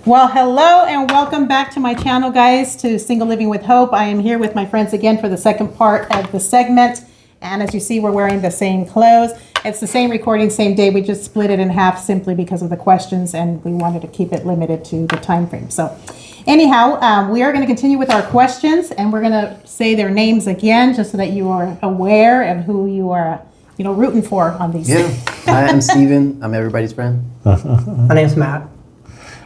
Well, hello and welcome back to my channel, guys, to Single Living with Hope. I am here with my friends again for the second part of the segment. And as you see, we're wearing the same clothes. It's the same recording, same day. We just split it in half simply because of the questions, and we wanted to keep it limited to the time frame. So anyhow, we are going to continue with our questions, and we're going to say their names again just so that you are aware of who you are, rooting for on these. Yeah. Hi, I'm Steven. I'm everybody's friend. My name's Matt.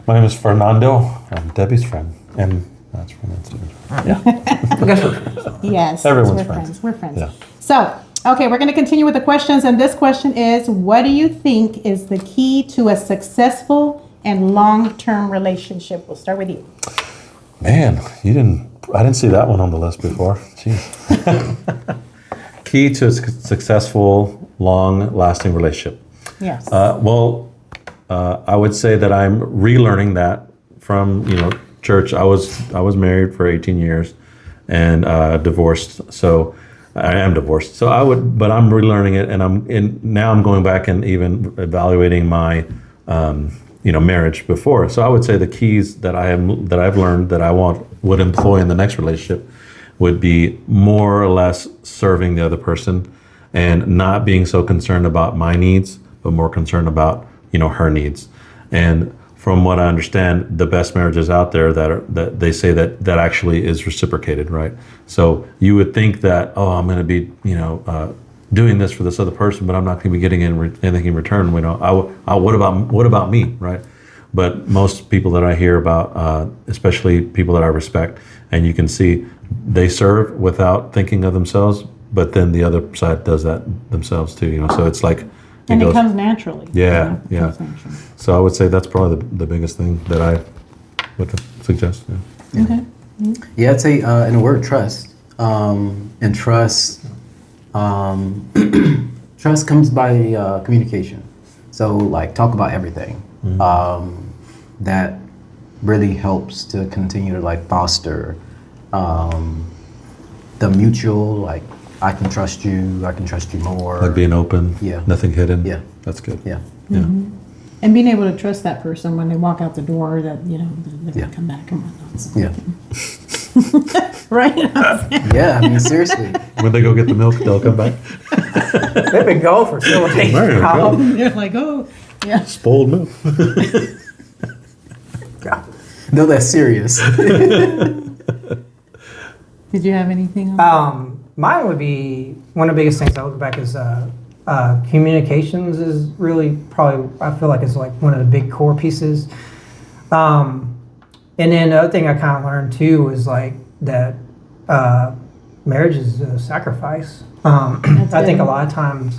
My name is Fernando. I'm Debbie's friend. And that's Fernando's friend. Yeah. I guess we're friends. Yes, Everyone's we're friends. We're friends. Yeah. So, okay, we're going to continue with the questions. And this question is, what do you think is the key to a successful and long-term relationship? We'll start with you. Man, I didn't see that one on the list before. Jeez. Key to a successful, long-lasting relationship. Yes. I would say that I'm relearning that from church. I was married for 18 years and divorced. So I am divorced. So but I'm relearning it, and now I'm going back and even evaluating my marriage before. So I would say the keys that I've learned that I would employ in the next relationship would be more or less serving the other person and not being so concerned about my needs, but more concerned about her needs. And from what I understand, the best marriages out there that they say that actually is reciprocated, right? So you would think that, I'm going to be doing this for this other person, but I'm not going to be getting anything in return. What about me, right? But most people that I hear about, especially people that I respect, and you can see they serve without thinking of themselves, but then the other side does that themselves too. So it's like. And it comes naturally. Yeah, It yeah. comes naturally. So I would say that's probably the biggest thing that I would suggest. Yeah. Okay. Yeah, I'd say in the word trust. And trust, trust comes by communication. So talk about everything. That really helps to continue to foster the mutual I can trust you more. Like being open. Yeah. Nothing hidden. Yeah. That's good. Yeah. Yeah. And being able to trust that person when they walk out the door that, they're going to Yeah. come back and whatnot. So. Yeah. Right? Yeah, I mean, seriously. When they go get the milk, they'll come back. They've been going for so many There you go. They're like, oh, yeah. Spoiled milk. No, that's serious. Did you have anything on Mine would be one of the biggest things I look back is communications is really probably I feel like it's one of the big core pieces. And then the other thing I kind of learned too was that marriage is a sacrifice. I think a lot of times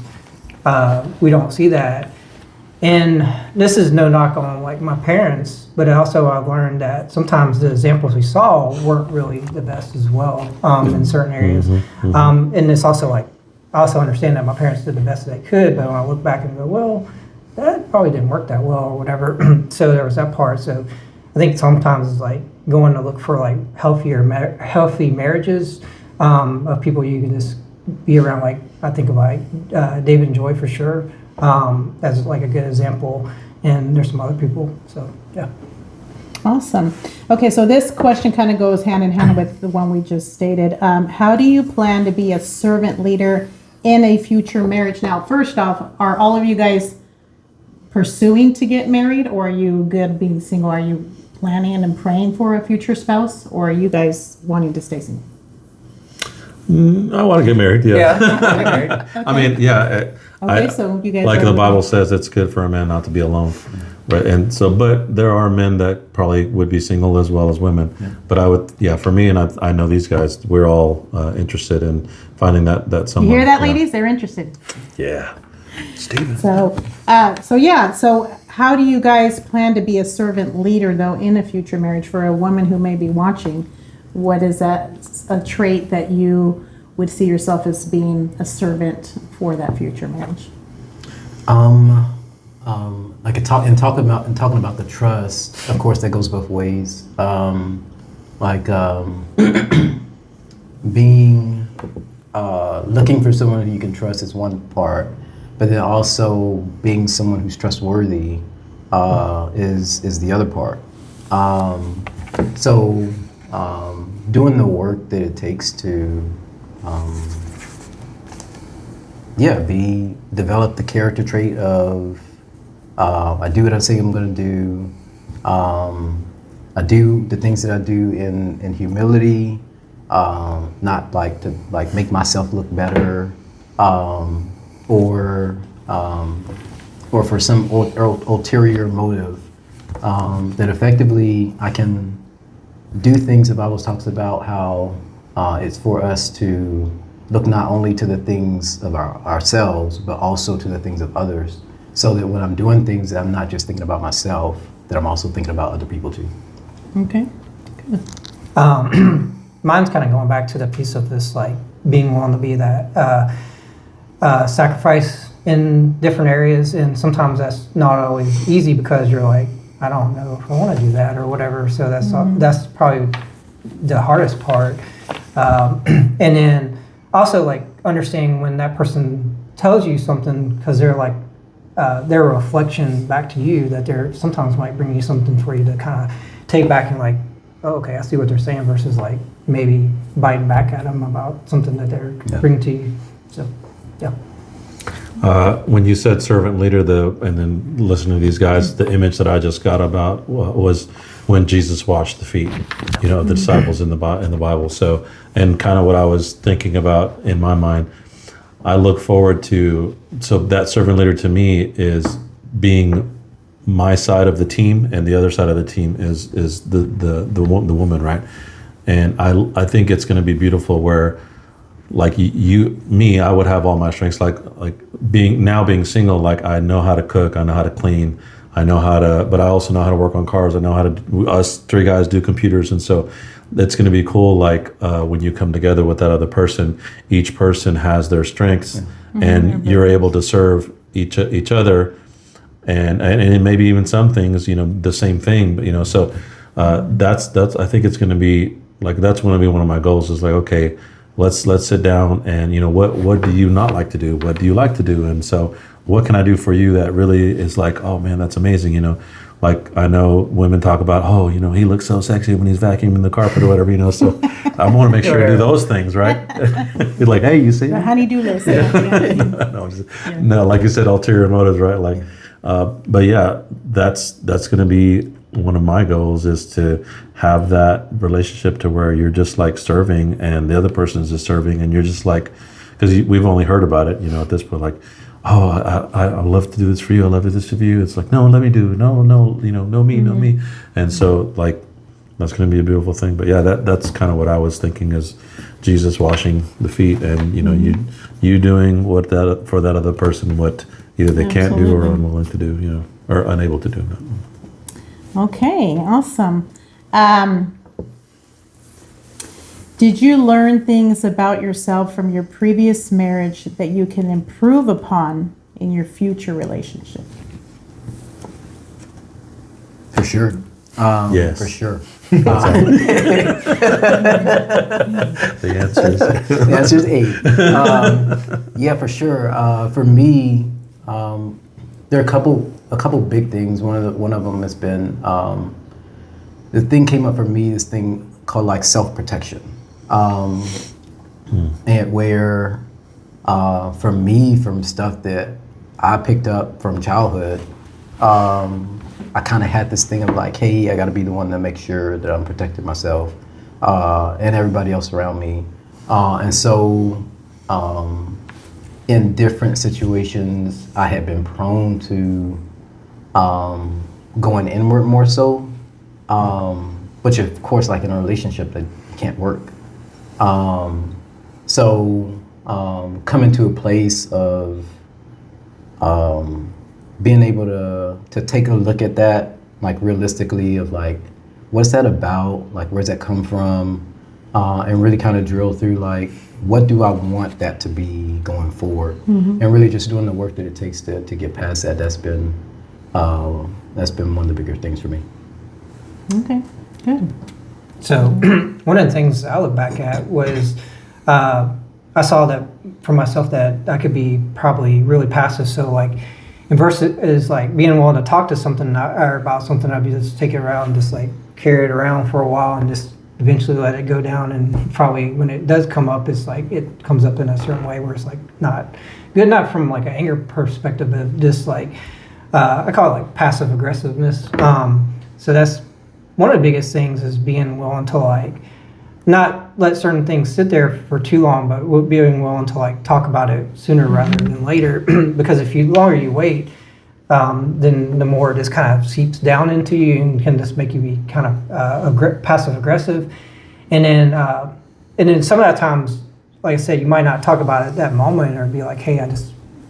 we don't see that. And this is no knock on my parents, but also I've learned that sometimes the examples we saw weren't really the best as well in certain areas. And it's also I also understand that my parents did the best they could, but when I look back and go, well, that probably didn't work that well or whatever. So there was that part. So I think sometimes it's going to look for healthy marriages of people you can just be around. I think of David and Joy for sure. As a good example, and there's some other people. So yeah. Awesome. Okay, so this question kind of goes hand in hand with the one we just stated. How do you plan to be a servant leader in a future marriage? Now, first off, are all of you guys pursuing to get married, or are you good being single? Are you planning and praying for a future spouse, or are you guys wanting to stay single? I want to get married. Yeah. Yeah. I mean, yeah. Okay, so you guys like are- the Bible says, it's good for a man not to be alone, right? And so, but there are men that probably would be single as well as women. Yeah. But for me, and I know these guys, we're all interested in finding that someone. You hear that, ladies? They're interested. Yeah, Steven. So how do you guys plan to be a servant leader though in a future marriage for a woman who may be watching? What is a trait that you would see yourself as being a servant for that future marriage? Talking about the trust, of course, that goes both ways. Being looking for someone who you can trust is one part, but then also being someone who's trustworthy is the other part. So doing the work that it takes to, develop the character trait of I do what I say I'm going to do. I do the things that I do in humility, not like to like make myself look better, or for some ulterior motive. That effectively I can do things the Bible talks about how it's for us to look not only to the things of ourselves, but also to the things of others. So that when I'm doing things, that I'm not just thinking about myself, that I'm also thinking about other people too. Okay. Mine's kind of going back to the piece of this, like being willing to be that sacrifice in different areas, and sometimes that's not always easy because you're like, I don't know if I want to do that or whatever. So that's probably the hardest part. And then also like understanding when that person tells you something, because they're like their reflection back to you, that they're sometimes might bring you something for you to kind of take back and like, oh, okay, I see what they're saying, versus like maybe biting back at them about something that they're bringing to you. So, yeah. When you said servant leader, and then listening to these guys, the image that I just got about was when Jesus washed the feet, of the disciples in the Bible. So, and kind of what I was thinking about in my mind, I look forward to. So that servant leader to me is being my side of the team, and the other side of the team is the woman, right? And I think it's going to be beautiful where, like me, I would have all my strengths. Like being single, like I know how to cook, I know how to clean, but I also know how to work on cars. I know how to. Us three guys do computers, and so it's going to be cool. Like when you come together with that other person, each person has their strengths, and you're able to serve each other, and maybe even some things, the same thing. But so that's I think it's going to be like that's going to be one of my goals. Is like, okay, let's sit down and what do you not like to do? What do you like to do? And so what can I do for you that really is like, oh man, that's amazing. Like I know women talk about, oh, he looks so sexy when he's vacuuming the carpet or whatever, so I want to make sure I do those things, right? You're like, hey, you see? The honey-do list. No, like you said, ulterior motives, right? Like, but yeah, that's going to be one of my goals, is to have that relationship to where you're just like serving and the other person is just serving, and you're just like, because we've only heard about it, at this point, like, oh, I love to do this for you, I love to do this for you. It's like, no, let me do it. No, no me. And so like, that's going to be a beautiful thing. But yeah, that's kind of what I was thinking, is Jesus washing the feet, and you doing what for that other person, what either they can't do or unwilling to do, or unable to do. Okay, awesome. Did you learn things about yourself from your previous marriage that you can improve upon in your future relationship? For sure. Yes. For sure. The answer is 8. Yeah, for sure. For me, there are a couple big things. One of them has been the thing came up for me. This thing called like self-protection, and where for me, from stuff that I picked up from childhood, I kind of had this thing of like, hey, I got to be the one to make sure that I'm protecting myself and everybody else around me, and so. In different situations, I had been prone to going inward more so, which of course, like in a relationship, that can't work. So coming to a place of being able to take a look at that, like realistically, of like, what's that about? Like, where's that come from? And really kind of drill through like, what do I want that to be going forward? And really just doing the work that it takes to get past that. That's been one of the bigger things for me. Okay, good. So one of the things I look back at was I saw that for myself that I could be probably really passive. So like And versus like being willing to talk to something or about something, I'd be just take it around, just like carry it around for a while, and just eventually let it go down. And probably when it does come up, it's like it comes up in a certain way where it's like not good, not from like an anger perspective, but just like I call it like passive aggressiveness. So that's one of the biggest things, is being willing to like not let certain things sit there for too long, but being willing to like talk about it sooner rather than later. Because if you longer you wait, then the more it just kind of seeps down into you and can just make you be kind of passive aggressive. And then some of that times, like I said, you might not talk about it at that moment, or be like, hey,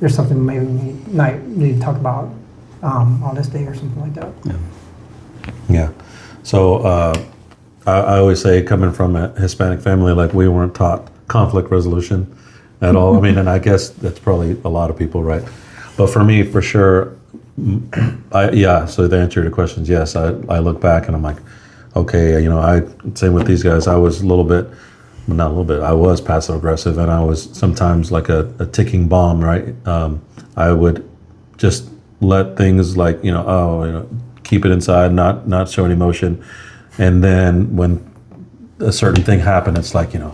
there's something maybe we need to talk about on this day or something like that. Yeah. So I always say, coming from a Hispanic family, like, we weren't taught conflict resolution at all. I mean, and I guess that's probably a lot of people, right? But for me, for sure, so the answer to your questions, yes, I look back and I'm like, okay, same with these guys. I was I was passive aggressive, and I was sometimes like a ticking bomb, right? I would just let things like, keep it inside, not show any emotion. And then when a certain thing happened, it's like, you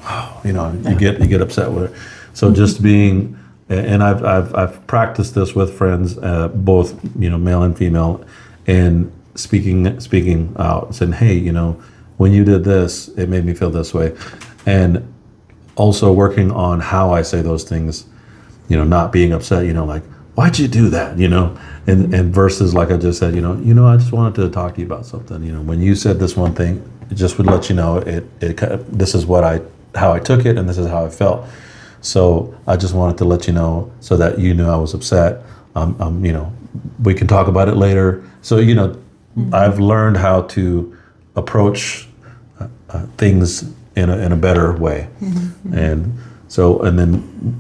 get upset with it. So just being, and I've practiced this with friends, both, male and female, and speaking out, saying, hey, when you did this, it made me feel this way. And also working on how I say those things, not being upset, like, why'd you do that? And versus, like I just said, I just wanted to talk to you about something. When you said this one thing, it just would let you know this is how I took it, and this is how I felt. So I just wanted to let you know, so that you knew I was upset. We can talk about it later. So I've learned how to approach things in a better way, and then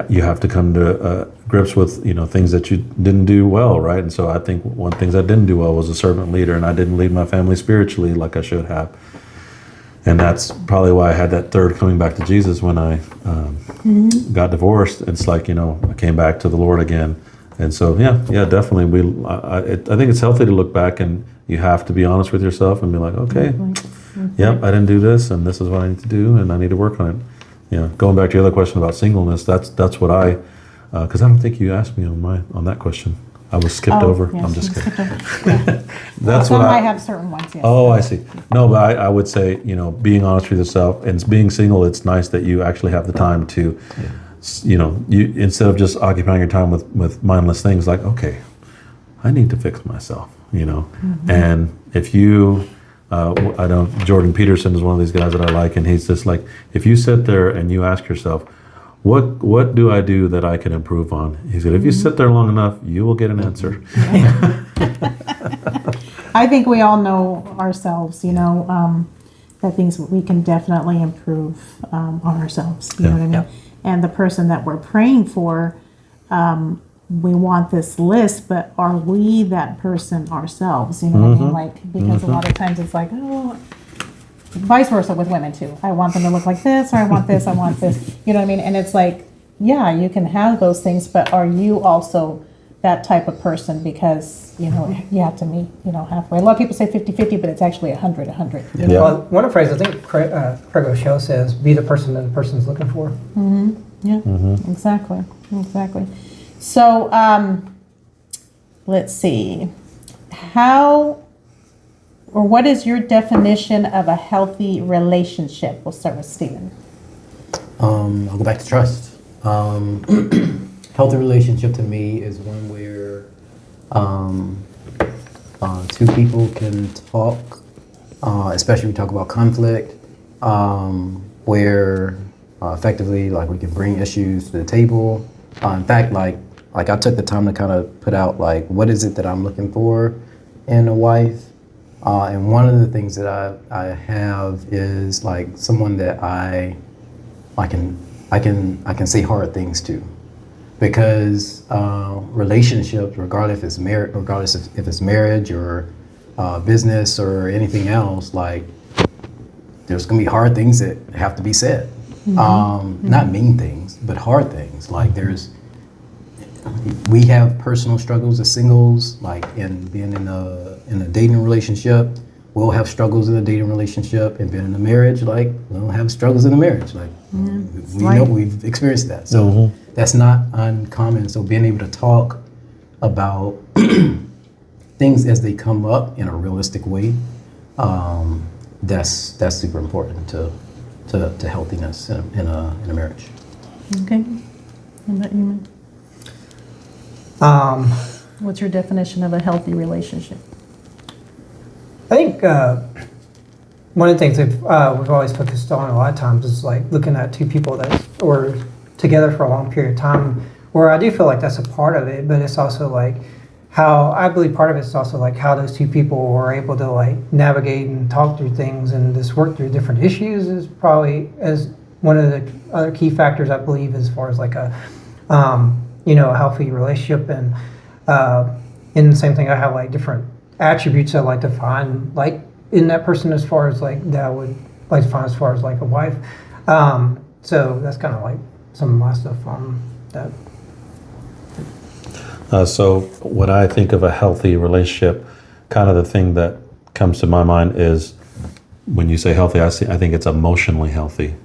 you have to come to grips with things that you didn't do well, right? And so I think one of the things I didn't do well was a servant leader, and I didn't lead my family spiritually like I should have. And that's probably why I had that third coming back to Jesus when I got divorced. It's like, I came back to the Lord again. And so, yeah, definitely. I think it's healthy to look back, and you have to be honest with yourself and be like, okay, yep, I didn't do this, and this is what I need to do, and I need to work on it. Going back to your other question about singleness, that's what because I don't think you asked me on that question. I was skipped over. Yes, I'm just kidding. That's what I have certain ones. Yes. Oh, I see. No, but I would say, being honest with yourself and being single, it's nice that you actually have the time to, you instead of just occupying your time with mindless things, like, okay, I need to fix myself, And if you, I know Jordan Peterson is one of these guys that I like, and he's just like, if you sit there and you ask yourself, what do I do that I can improve on? He said, if you sit there long enough, you will get an answer. I think we all know ourselves, that things we can definitely improve on ourselves. You know what I mean? Yeah. And the person that we're praying for, we want this list, but are we that person ourselves? You know what I mean? Like, because a lot of times it's like, oh, vice versa with women too. I want them to look like this, or I want this, I want this. You know what I mean? And it's like, yeah, you can have those things, but are you also that type of person? Because, you have to meet, halfway. A lot of people say 50-50, but it's actually 100-100. Yeah. Well, one of the phrases, I think Craig O'Shea says, be the person that the person's looking for. Yeah, exactly. So, let's see. What is your definition of a healthy relationship? We'll start with Stephen. I'll go back to trust. Healthy relationship to me is one where two people can talk, especially when we talk about conflict, where effectively, like, we can bring issues to the table. In fact, like I took the time to kind of put out, like, what is it that I'm looking for in a wife? And one of the things that I have is, like, someone that I can say hard things to, because relationships, regardless if it's marriage or business or anything else, like, there's gonna be hard things that have to be said. Not mean things, but hard things. Like, we have personal struggles as singles, like in being in a dating relationship. We'll have struggles in a dating relationship, and being in a marriage, like we'll have struggles in a marriage. Like we know we've experienced that, so that's not uncommon. So being able to talk about things as they come up in a realistic way, that's super important to healthiness in a marriage. Okay. How about you, Um, What's your definition of a healthy relationship? I think one of the things that we've always focused on a lot of times is like looking at two people that were together for a long period of time, where I do feel like that's a part of it, but it's also like how I believe part of it's also like how those two people were able to like navigate and talk through things and just work through different issues is probably as one of the other key factors I believe as far as like a a healthy relationship. And in the same thing, I have like different attributes I like to find like in that person as far as like that I would like to find as far as like a wife. So that's kind of like some of my stuff on that. So when I think of a healthy relationship, kind of the thing that comes to my mind is when you say healthy, I think it's emotionally healthy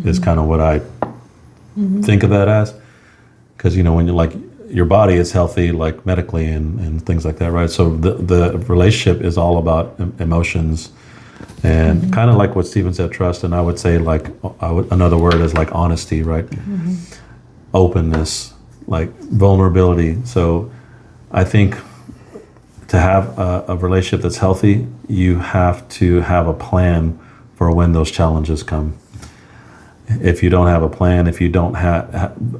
is kind of what I think of that as. Because, when you're like, your body is healthy, like medically and things like that, right? So the relationship is all about emotions and kind of like what Stephen said, trust. And I would say like, another word is like honesty, right? Openness, like vulnerability. So I think to have a relationship that's healthy, you have to have a plan for when those challenges come. If you don't have a plan, if you don't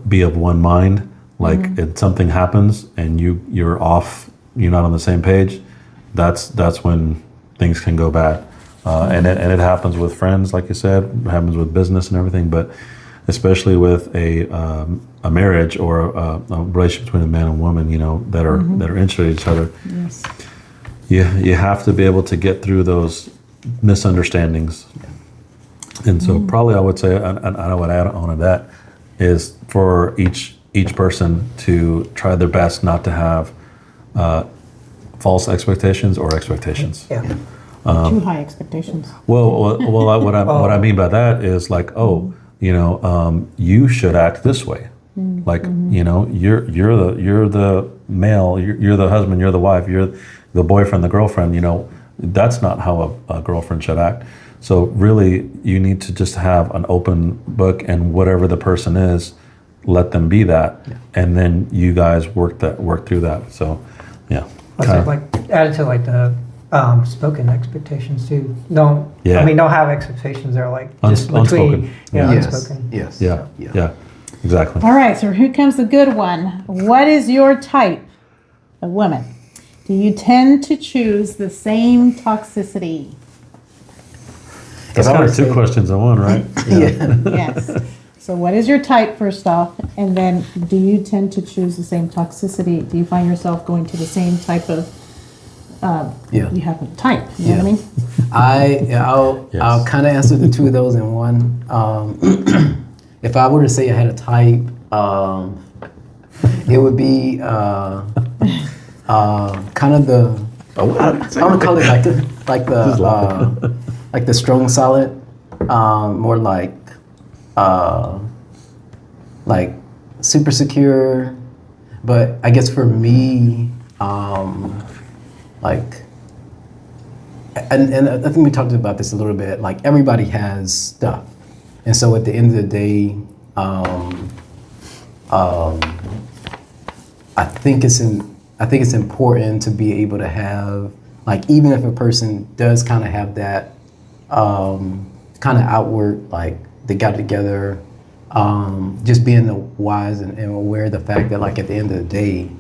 be of one mind, like if something happens and you're off, you're not on the same page, that's when things can go bad. And it happens with friends, like you said, it happens with business and everything, but especially with a marriage or a relationship between a man and woman, that are interested in each other. Yes. You have to be able to get through those misunderstandings. And so probably I would say, and I would add on to that, is for each person to try their best not to have false expectations or expectations. Yeah. Too high expectations. Well, what I mean by that is like, you should act this way. Like, you're the male, you're the husband, you're the wife, you're the boyfriend, the girlfriend. That's not how a girlfriend should act. So really, you need to just have an open book, and whatever the person is, let them be that, and then you guys work through that. So, yeah. Like added to like the spoken expectations too. Don't have expectations that are like just unspoken. Unspoken. Yes. Yeah. Exactly. All right, so here comes the good one. What is your type of woman? Do you tend to choose the same toxicity? That's kind of two questions in one, right? Yes. So what is your type first off? And then do you tend to choose the same toxicity? Do you find yourself going to the same type of, you have a type, you know what I mean? I'll kind of answer the two of those in one. If I were to say I had a type, it would be kind of the, I want to call it like the strong solid, more like super secure. But I guess for me, and I think we talked about this a little bit, like everybody has stuff. And so at the end of the day, I think it's important to be able to have, like, even if a person does kind of have that kind of outward, like they got together, just being wise and aware of the fact that, like, at the end of the day,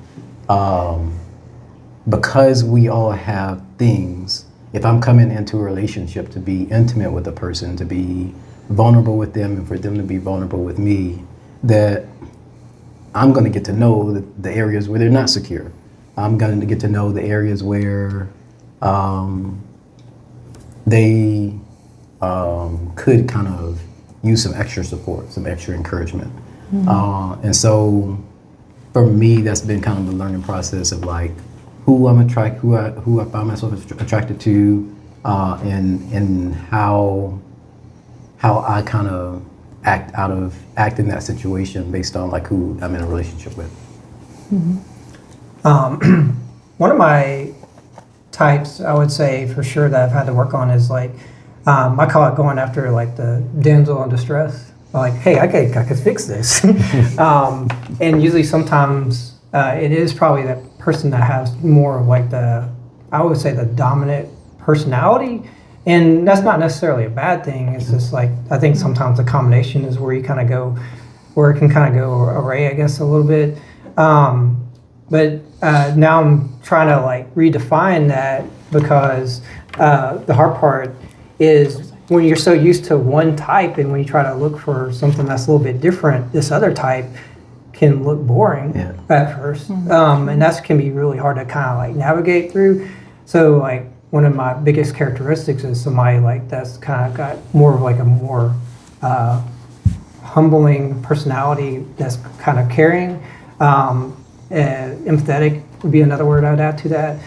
because we all have things, if I'm coming into a relationship to be intimate with a person, to be vulnerable with them, and for them to be vulnerable with me, that I'm going to get to know the areas where they're not secure. I'm going to get to know the areas where they could kind of use some extra support, some extra encouragement. And so for me, that's been kind of the learning process of like who I'm attracted, who I find myself attracted to, and how I kind of act in that situation based on like who I'm in a relationship with. One of my types, I would say for sure that I've had to work on is like, I call it going after like the damsel in distress. Like, hey, I could fix this. And usually sometimes it is probably that person that has more of like I would say the dominant personality. And that's not necessarily a bad thing. It's just like, I think sometimes the combination is where you kind of go, where it can kind of go array, I guess, a little bit. But now I'm trying to like redefine that because the hard part is when you're so used to one type and when you try to look for something that's a little bit different, this other type can look boring at first. And that can be really hard to kind of like navigate through. So like one of my biggest characteristics is somebody like that's kind of got more of like a more humbling personality that's kind of caring. Empathetic would be another word I'd add to that.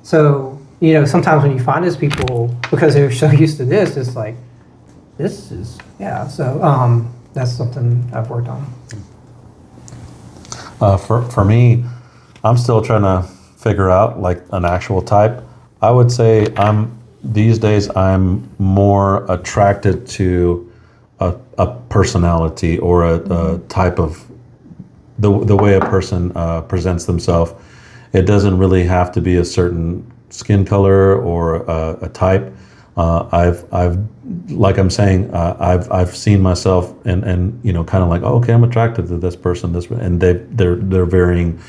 So, you know, sometimes when you find these people, because they're so used to this, it's like, this is, so that's something I've worked on. For me, I'm still trying to figure out like an actual type. I would say these days I'm more attracted to a personality or a type of the way a person presents themselves. It doesn't really have to be a certain skin color or a type. I've like I'm saying, I've seen myself and you know, kind of like, oh, okay, I'm attracted to this person, and they're varying,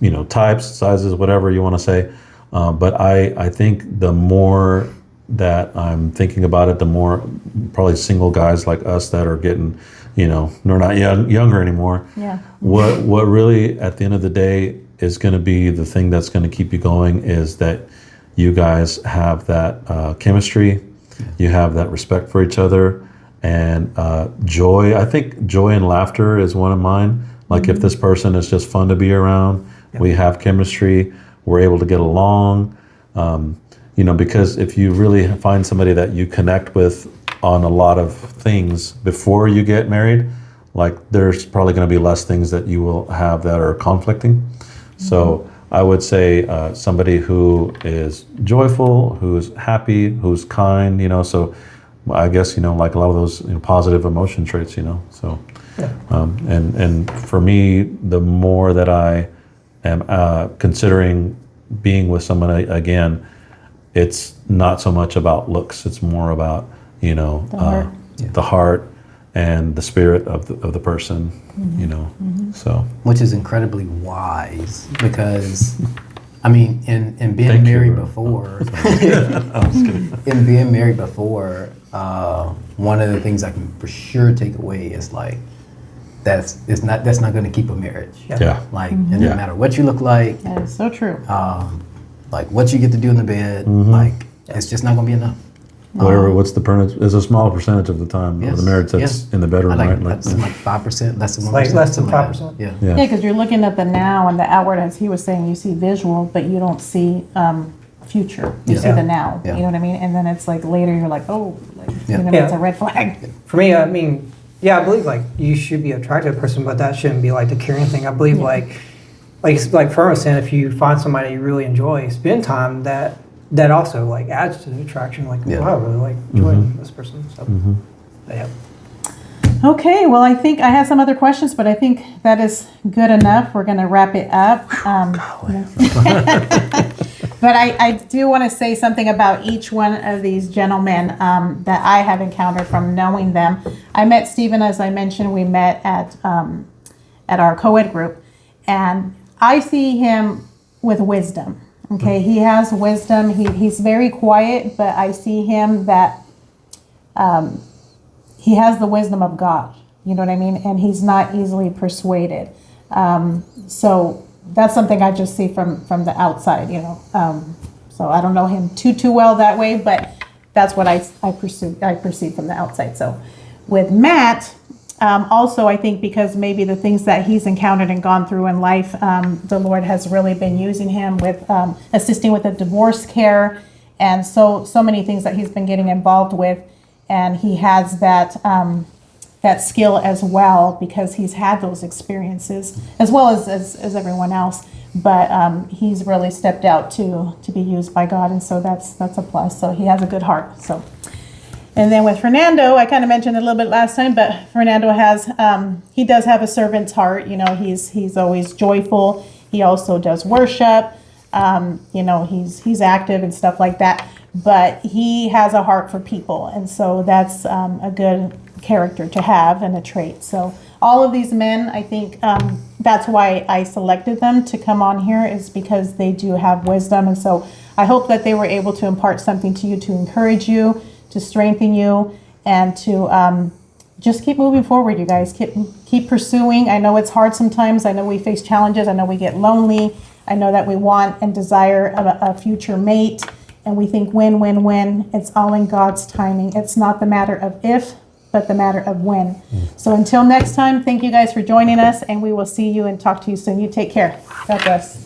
you know, types, sizes, whatever you want to say. But I think the more that I'm thinking about it, the more probably single guys like us that are getting, you know, we're not younger anymore. Yeah. What really at the end of the day is going to be the thing that's going to keep you going is that you guys have that chemistry, you have that respect for each other, and joy. I think joy and laughter is one of mine. Like if this person is just fun to be around, we have chemistry, we're able to get along. You know, because if you really find somebody that you connect with on a lot of things before you get married, like there's probably going to be less things that you will have that are conflicting. So I would say somebody who is joyful, who's happy, who's kind, you know, so I guess, you know, like a lot of those, you know, positive emotion traits, you know, so, and for me, the more that I am considering being with someone again, it's not so much about looks, it's more about, you know, the heart and the spirit of the person, you know, so. Which is incredibly wise because, I mean, in being Thank you. married before, in being married before, one of the things I can for sure take away is like, that's not going to keep a marriage. Yeah. Like, it doesn't matter what you look like, That is so true. like what you get to do in the bed, like it's just not going to be enough. What's the percentage? It's a small percentage of the time of the marriage that's in the bedroom, like, right? Like 5%, less than 1%. Like less than something like 5%. that. Yeah. Yeah, because you're looking at the now and the outward, as he was saying, you see visual, but you don't see future. You see the now. Yeah. You know what I mean? And then it's like later you're like, oh, like, you know, Yeah. it's a red flag. For me, I mean, yeah, I believe like you should be attracted to a person, but that shouldn't be like the caring thing. I believe like Fern was saying, if you find somebody you really enjoy, spend time, that also like adds to the attraction. Like, wow, I really like enjoying this person. So, yeah. Okay, well, I think I have some other questions, but I think that is good enough. We're going to wrap it up. But I do want to say something about each one of these gentlemen that I have encountered from knowing them. I met Stephen, as I mentioned, we met at our co-ed group, and I see him with wisdom. Okay, he has wisdom. He's very quiet, but I see him that he has the wisdom of God. You know what I mean? And he's not easily persuaded. So that's something I just see from the outside, you know. So I don't know him too well that way, but that's what I perceive from the outside. So with Matt, Also, I think because maybe the things that he's encountered and gone through in life, the Lord has really been using him with assisting with the divorce care and so many things that he's been getting involved with. And he has that that skill as well because he's had those experiences as well as everyone else. But he's really stepped out to be used by God, and so that's a plus. So he has a good heart. So. And then with Fernando, I kind of mentioned a little bit last time, but Fernando has, he does have a servant's heart. You know, he's always joyful. He also does worship. You know, he's active and stuff like that. But he has a heart for people, and so that's a good character to have and a trait. So all of these men, I think that's why I selected them to come on here, is because they do have wisdom, and so I hope that they were able to impart something to you to encourage you, to strengthen you, and to just keep moving forward, you guys. Keep pursuing. I know it's hard sometimes. I know we face challenges. I know we get lonely. I know that we want and desire a future mate, and we think when. It's all in God's timing. It's not the matter of if, but the matter of when. So until next time, thank you guys for joining us, and we will see you and talk to you soon. You take care. God bless.